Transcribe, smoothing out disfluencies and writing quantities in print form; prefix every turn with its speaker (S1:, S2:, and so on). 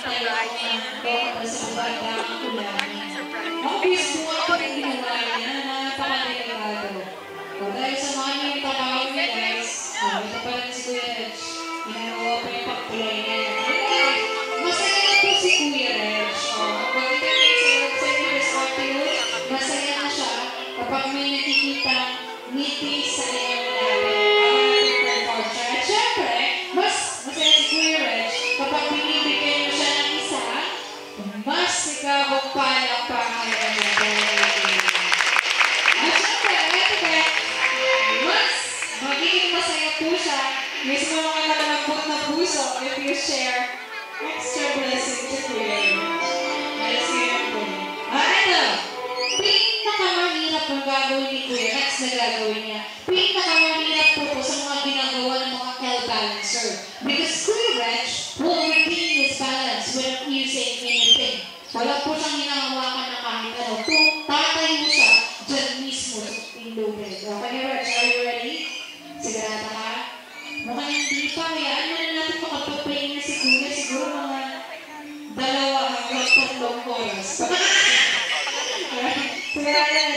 S1: tayo ako ng kapag sa bata ang ulan. Ang gusto ko ako ng ginawa niya na napakadelikado. Dahil sa mga niyong tatawag niya guys, ito pa rin si Kuya Reg. Ginagawa pa yung pagkulay niya. Masaya na po si Kuya Reg. Kapag ito yung sa perspective, masaya na siya kapag may nakikita ngiti sa iyong natin. At syempre, mas masaya si Kuya Reg kapag binibigyan niyo siya ng isa, mas sigabong palakpakan niya natin. At syempre, mas magiging masaya po siya mismo mga nalalambot na puso if you share extra blessing to Kuya Reg. Alas yun po. Ito, pinakamahirap ang gagawin ni Kuya Rex na gagawin niya. Pinakamahirap po sa mga ginagawa ng mga L-balancer. Because Kuya Rex will regain his balance without using anything. Wala po siyang hinahawakan na kahit ano. Kung tatayo siya, dyan mismo in loaded. Okay, Rex, are you ready? Sigurado ka? Mukhang hindi pa. Hayaan mo na natin makapag-play na si Kuya. Siguro mga 2 hanggang 3 oras. Sigurado na